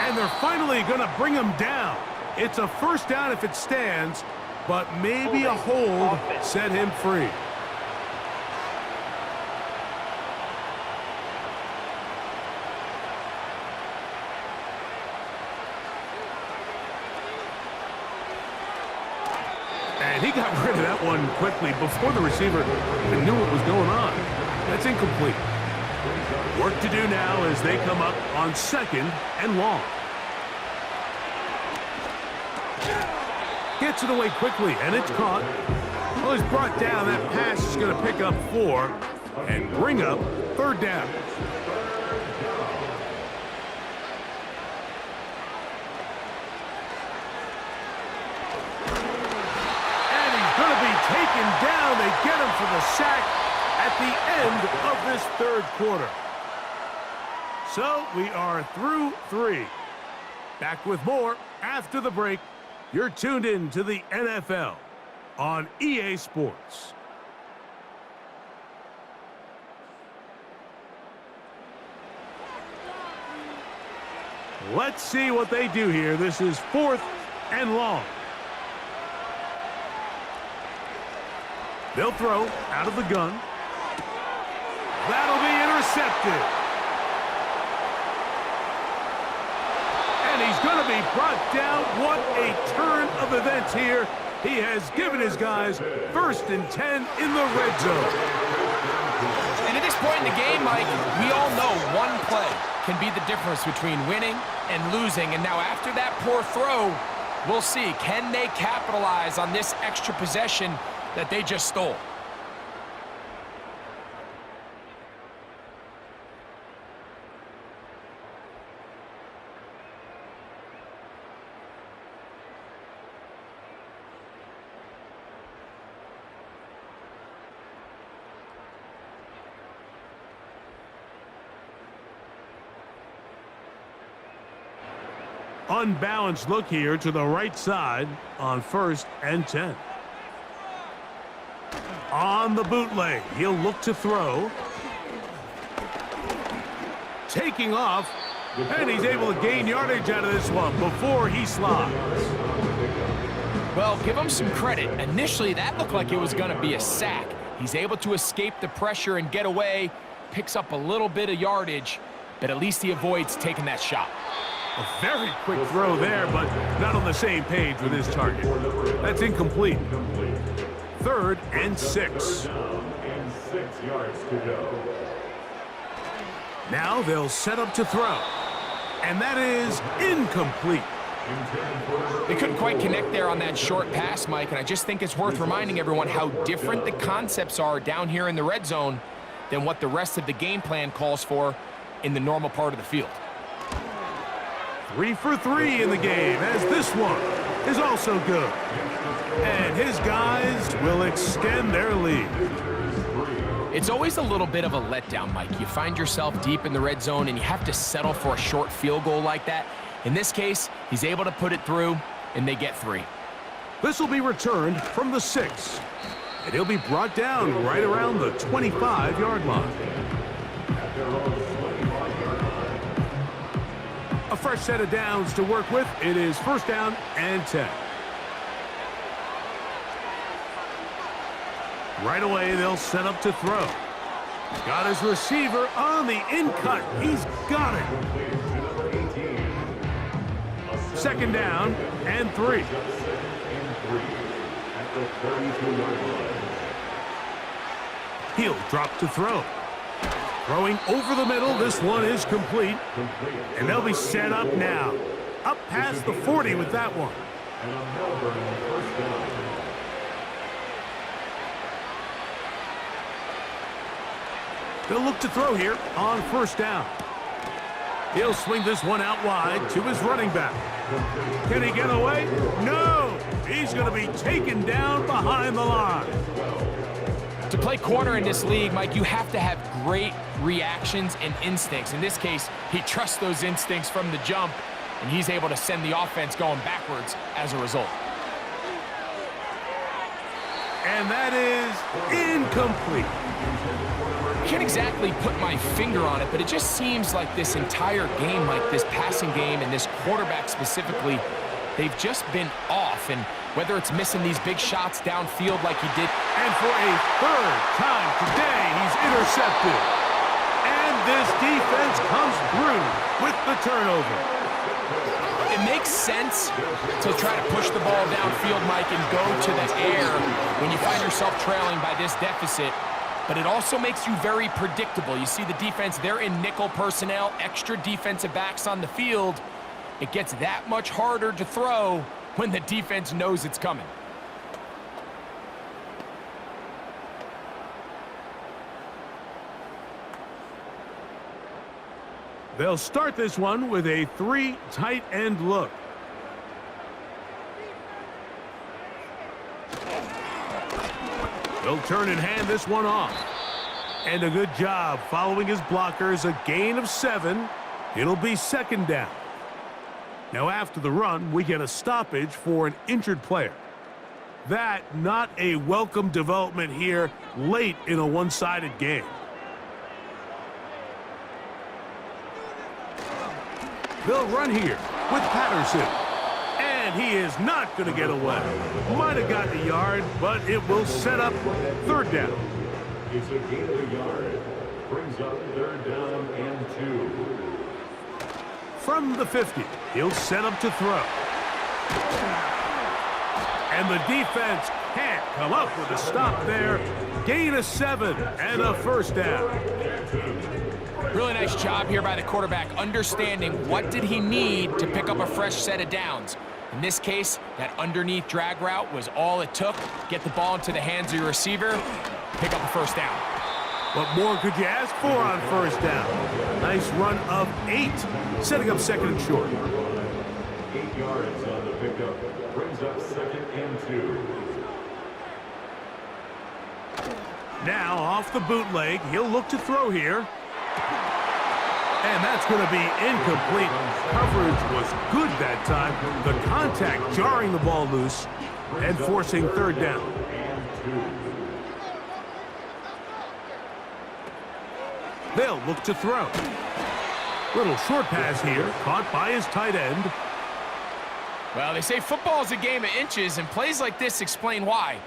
And they're finally going to bring him down. It's a first down if it stands, but maybe a hold set him free. And he got rid of that one quickly before the receiver even knew what was going on. That's incomplete. Work to do now as they come up on 2nd and long. Gets it away quickly, and it's caught. Well, he's brought down. That pass is going to pick up 4 and bring up 3rd down. taken down. They get him for the sack at the end of this third quarter. So we are through 3. Back with more after the break. You're tuned in to the NFL on EA Sports. Let's see what they do here. This is 4th and long. They'll throw out of the gun. That'll be intercepted. And he's going to be brought down. What a turn of events here. He has given his guys 1st and 10 in the red zone. And at this point in the game, Mike, we all know one play can be the difference between winning and losing. And now after that poor throw, we'll see, can they capitalize on this extra possession that they just stole? Unbalanced look here to the right side on 1st and 10. On the bootleg, he'll look to throw. Taking off, and he's able to gain yardage out of this one before he slides. Well, give him some credit. Initially, that looked like it was going to be a sack. He's able to escape the pressure and get away, picks up a little bit of yardage, but at least he avoids taking that shot. A very quick throw there, but not on the same page with his target. That's incomplete. 3rd and 6. And 6 yards to go. Now they'll set up to throw. And that is incomplete. They couldn't quite connect there on that short pass, Mike, and I just think it's worth reminding everyone how different the concepts are down here in the red zone than what the rest of the game plan calls for in the normal part of the field. 3 for 3 in the game, as this one is also good. And his guys will extend their lead. It's always a little bit of a letdown, Mike. You find yourself deep in the red zone and you have to settle for a short field goal like that. In this case, he's able to put it through, and they get 3. This will be returned from the 6. And he'll be brought down right around the 25-yard line. A fresh set of downs to work with. It is 1st down and 10. Right away, they'll set up to throw. Got his receiver on the in-cut. He's got it. 2nd down and 3. He'll drop to throw. Throwing over the middle, this one is complete. And they'll be set up now. Up past the 40 with that one. And a Melbourne 1st down. They'll look to throw here on 1st down. He'll swing this one out wide to his running back. Can he get away? No! He's going to be taken down behind the line. To play corner in this league, Mike, you have to have great reactions and instincts. In this case, he trusts those instincts from the jump, and he's able to send the offense going backwards as a result. And that is incomplete. I can't exactly put my finger on it, but it just seems like this entire game, like this passing game and this quarterback specifically, they've just been off. And whether it's missing these big shots downfield like he did. And for a 3rd time today, he's intercepted. And this defense comes through with the turnover. It makes sense to try to push the ball downfield, Mike, and go to the air when you find yourself trailing by this deficit. But it also makes you very predictable. You see the defense, they're in nickel personnel, extra defensive backs on the field. It gets that much harder to throw when the defense knows it's coming. They'll start this one with a 3 tight end look. He'll turn and hand this one off. And a good job following his blockers, a gain of 7. It'll be second down. Now after the run, we get a stoppage for an injured player. That not a welcome development here late in a one-sided game. They'll run here with Patterson. And he is not going to get away. Might have gotten a yard, but it will set up third down. It's a gain of a yard. Brings up third down and 2. From the 50, he'll set up to throw. And the defense can't come up with a stop there. Gain of 7 and a first down. Really nice job here by the quarterback, understanding what did he need to pick up a fresh set of downs. In this case, that underneath drag route was all it took. Get the ball into the hands of your receiver, pick up a first down. What more could you ask for on first down? Nice run of 8, setting up second and short. 8 yards on the pickup. Brings up second and 2. Now off the bootleg, he'll look to throw here. And that's going to be incomplete. Coverage was good that time. The contact jarring the ball loose and forcing third down. They'll look to throw. Little short pass here, caught by his tight end. Well, they say football is a game of inches, and plays like this explain why.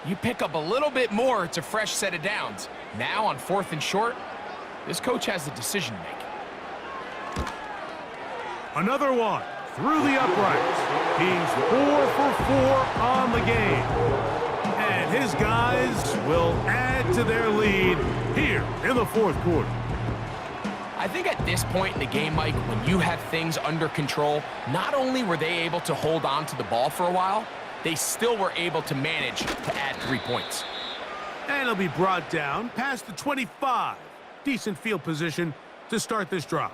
You pick up a little bit more, it's a fresh set of downs. Now on 4th and short, this coach has a decision to make. Another one through the uprights. He's 4 for 4 on the game. And his guys will add to their lead here in the 4th quarter. I think at this point in the game, Mike, when you have things under control, not only were they able to hold on to the ball for a while, they still were able to manage to add 3 points. And he'll be brought down past the 25. Decent field position to start this drive.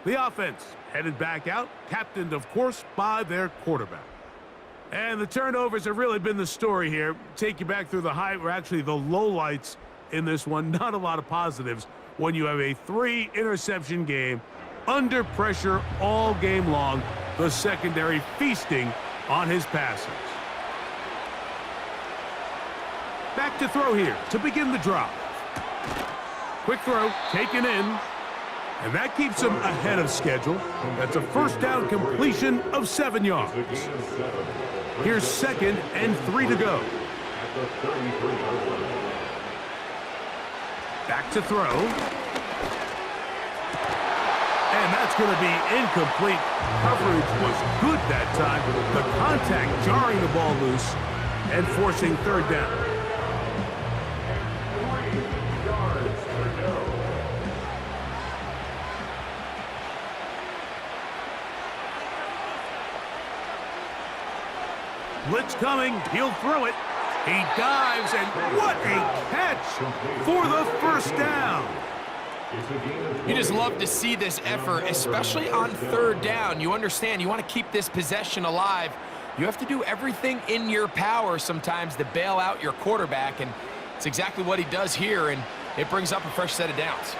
The offense headed back out, captained, of course, by their quarterback. And the turnovers have really been the story here. Take you back through the high, or actually the lowlights in this one. Not a lot of positives when you have a 3-interception game, under pressure all game long, the secondary feasting on his passes. Back to throw here to begin the drive. Quick throw, taken in. And that keeps him ahead of schedule. That's a first down completion of 7 yards. Here's 2nd and 3 to go. Back to throw. And that's going to be incomplete. Coverage was good that time. The contact jarring the ball loose and forcing third down. Blitz coming, he'll throw it. He dives, and what a catch for the first down. You just love to see this effort, especially on third down. You understand, you want to keep this possession alive. You have to do everything in your power sometimes to bail out your quarterback, and it's exactly what he does here, and it brings up a fresh set of downs.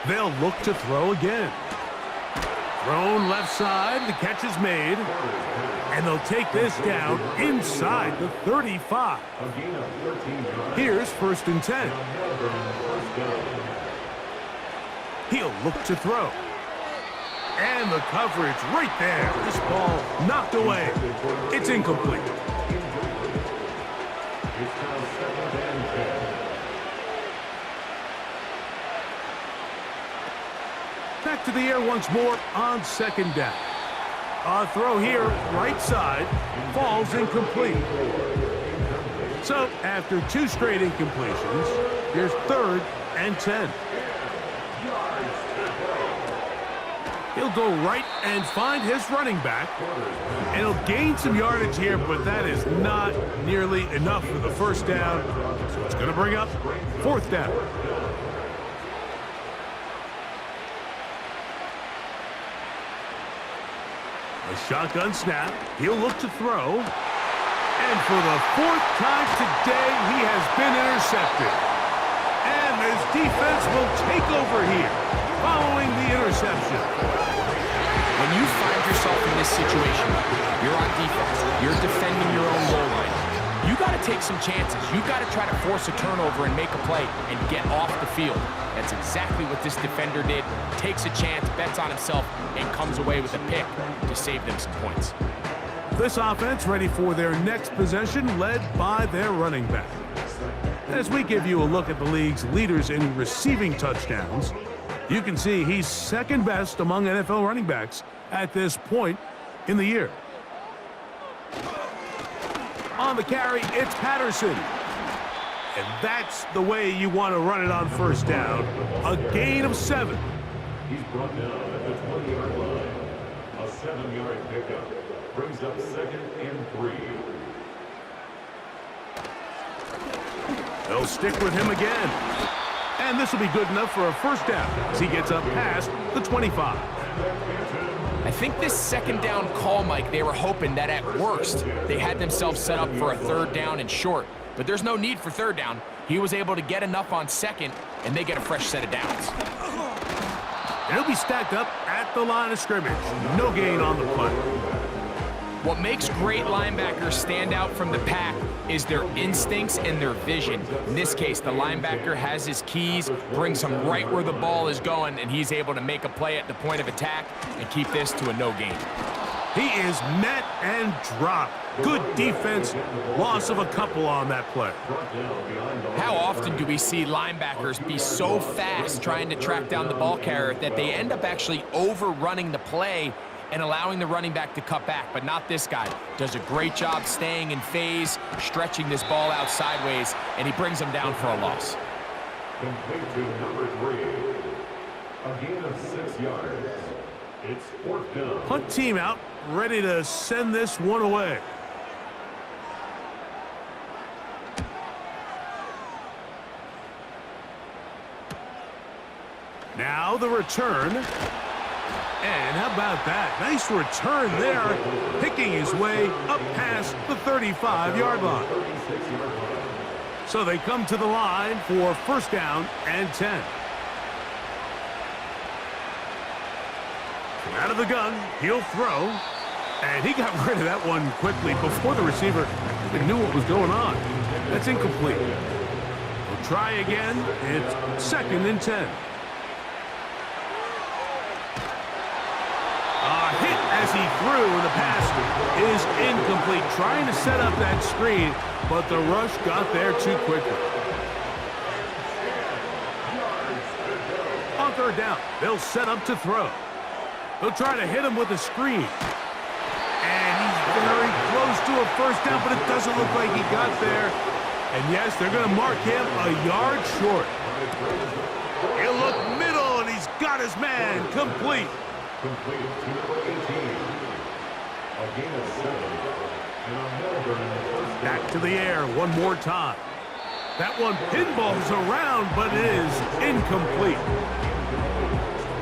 They'll look to throw again. Thrown left side, the catch is made. And they'll take this down inside the 35. Here's 1st and 10. He'll look to throw. And the coverage right there. This ball knocked away. It's incomplete. Back to the air once more on 2nd down. A throw here, right side, falls incomplete. So after 2 straight incompletions, here's 3rd and 10. He'll go right and find his running back. And he'll gain some yardage here, but that is not nearly enough for the first down. So it's going to bring up 4th down. A shotgun snap. He'll look to throw. And for the 4th time today, he has been intercepted. And his defense will take over here following the interception. When you find yourself in this situation, you're on defense, you're defending your own goal line, you got to take some chances. You got to try to force a turnover and make a play and get off the field. That's exactly what this defender did. Takes a chance, bets on himself, and comes away with a pick to save them some points. This offense ready for their next possession, led by their running back. As we give you a look at the league's leaders in receiving touchdowns, you can see he's second best among NFL running backs at this point in the year. On the carry, it's Patterson. And that's the way you want to run it on first down. A gain of 7. He's brought down at the 20-yard line. A 7-yard pickup brings up 2nd and 3. They'll stick with him again. And this will be good enough for a first down as he gets up past the 25. I think this 2nd down call, Mike, they were hoping that at worst they had themselves set up for a 3rd down and short. But there's no need for 3rd down. He was able to get enough on 2nd, and they get a fresh set of downs. And he'll be stacked up at the line of scrimmage. No gain on the play. What makes great linebackers stand out from the pack is their instincts and their vision. In this case, the linebacker has his keys, brings him right where the ball is going, and he's able to make a play at the point of attack and keep this to a no gain. He is met and dropped. Good defense. Loss of a couple on that play. How often do we see linebackers be so fast trying to track down the ball carrier that they end up actually overrunning the play and allowing the running back to cut back? But not this guy. Does a great job staying in phase, stretching this ball out sideways, and he brings him down for a loss. Complete to number 3. A gain of 6 yards. It's 4th down. Punt team out, ready to send this one away. Now the return. And how about that? Nice return there, picking his way up past the 35-yard line. So they come to the line for 1st down and 10. Out of the gun, he'll throw. And he got rid of that one quickly before the receiver even knew what was going on. That's incomplete. We'll try again. It's 2nd and 10. Hit as he threw. The pass is incomplete. Trying to set up that screen, but the rush got there too quickly. On 3rd down, they'll set up to throw. They'll try to hit him with a screen. And he's very close to a 1st down, but it doesn't look like he got there. And yes, they're going to mark him a yard short. He'll look middle, and he's got his man complete. Complete to number 18. A gain of 7. And a Melbourne in the 1st down. Back to the air one more time. That one pinballs around, but it is incomplete.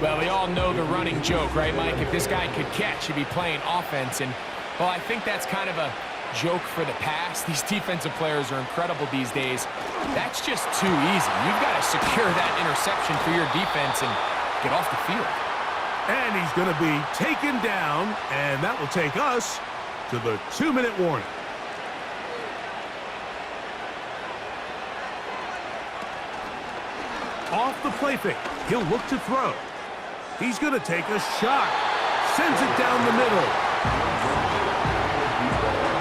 Well, we all know the running joke, right, Mike? If this guy could catch, he'd be playing offense. And, well, I think that's kind of a joke for the past. These defensive players are incredible these days. That's just too easy. You've got to secure that interception for your defense and get off the field. And he's going to be taken down, and that will take us to the 2-minute warning. Off the play fake, he'll look to throw. He's going to take a shot. Sends it down the middle.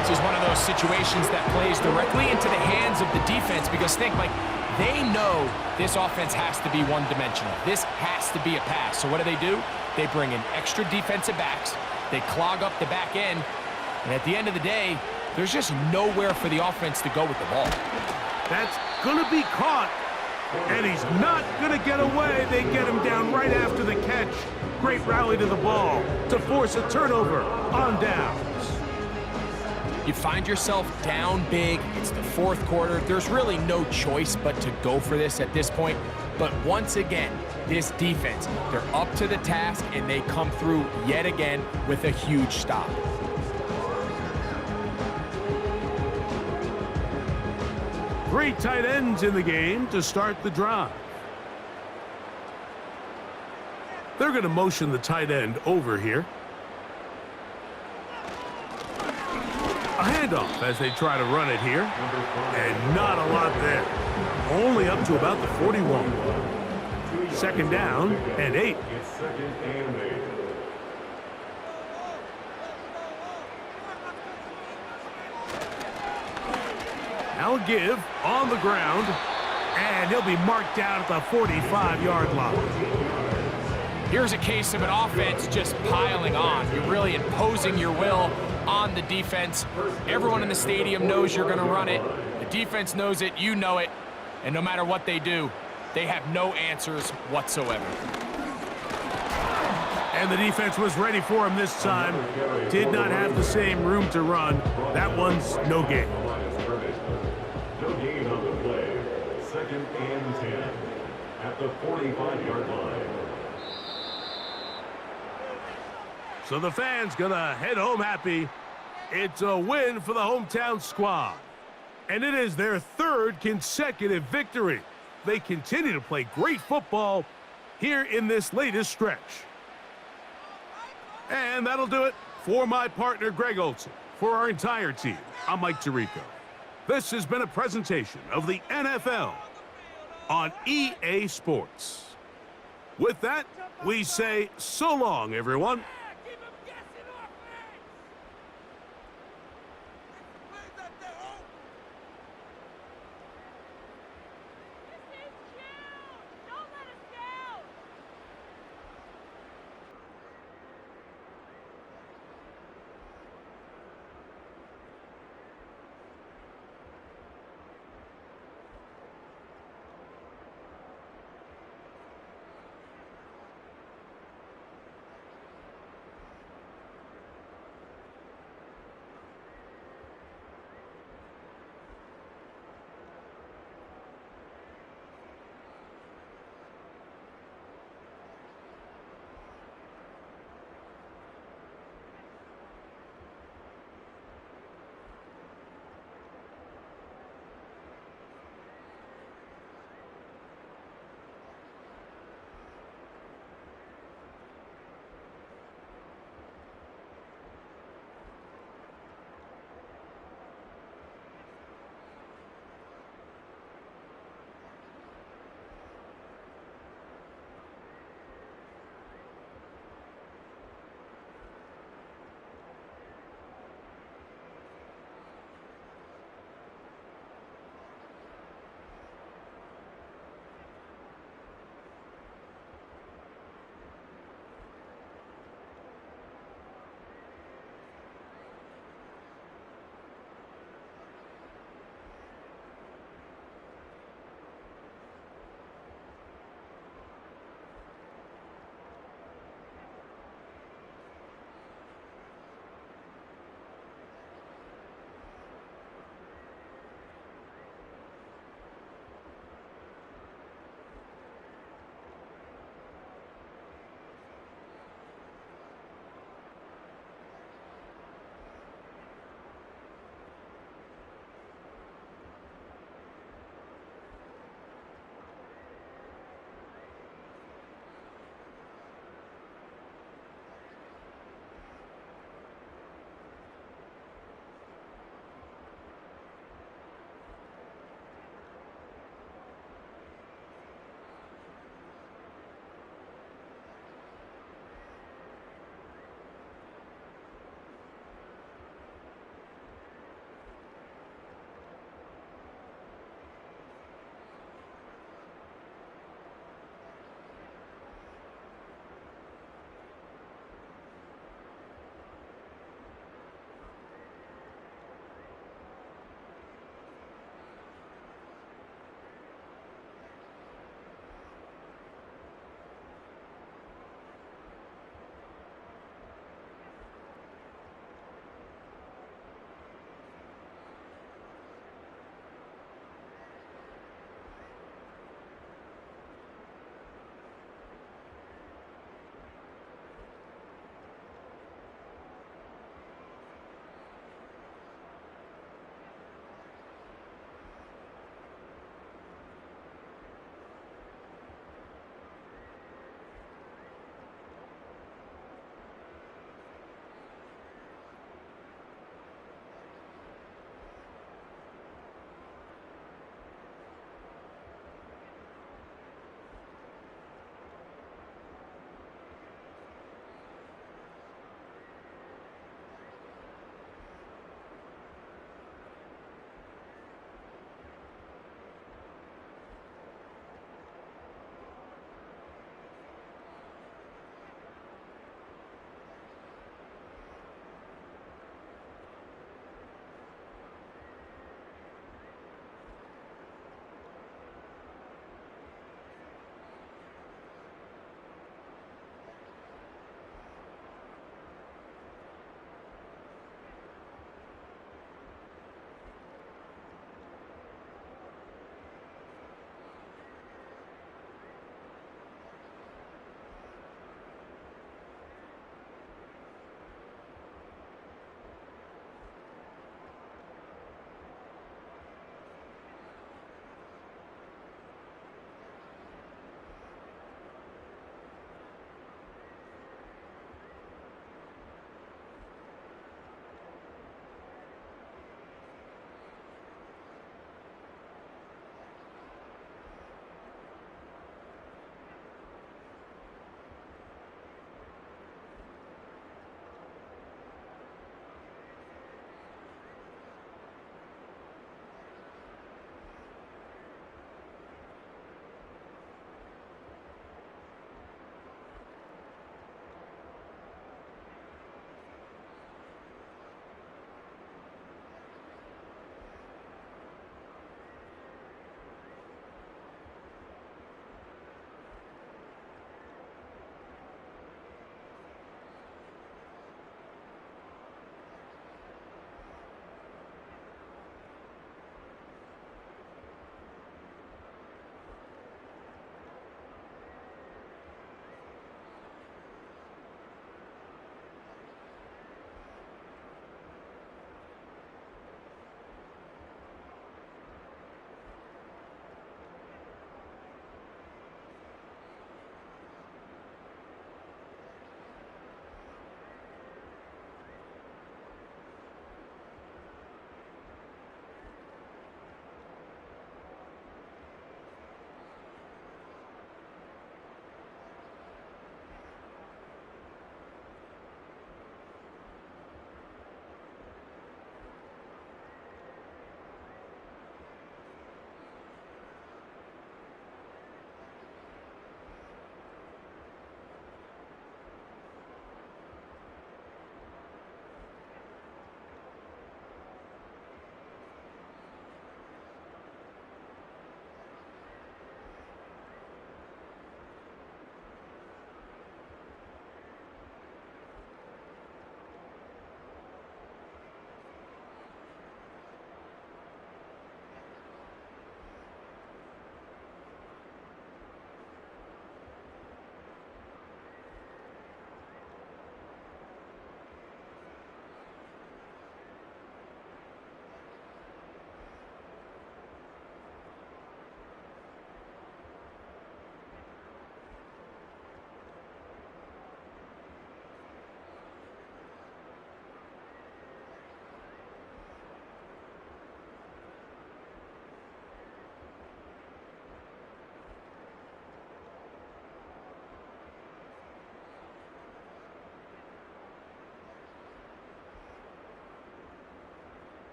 This is one of those situations that plays directly into the hands of the defense because think, like, they know this offense has to be one-dimensional. This has to be a pass. So what do? They bring in extra defensive backs. They clog up the back end. And at the end of the day, there's just nowhere for the offense to go with the ball. That's going to be caught. And he's not going to get away. They get him down right after the catch. Great rally to the ball to force a turnover on downs. You find yourself down big. It's the 4th quarter. There's really no choice but to go for this at this point. But once again, this defense, they're up to the task, and they come through yet again with a huge stop. Three tight ends in the game to start the drive. They're going to motion the tight end over here. A handoff as they try to run it here. And not a lot there. Only up to about the 41. Second down and 8. It's second and 8. Now a give on the ground, and he'll be marked down at the 45-yard line. Here's a case of an offense just piling on. You're really imposing your will on the defense. Everyone in the stadium knows you're going to run it. The defense knows it, you know it, and no matter what they do, they have no answers whatsoever. And the defense was ready for him this time. Did not have the same room to run. That one's no gain. No gain on the play. Second and 10 at the 45-yard line. So the fans gonna head home happy. It's a win for the hometown squad. And it is their third consecutive victory. They continue to play great football here in this latest stretch. And that'll do it for my partner, Greg Olson. For our entire team, I'm Mike Tirico. This has been a presentation of the NFL on EA Sports. With that, we say so long, everyone.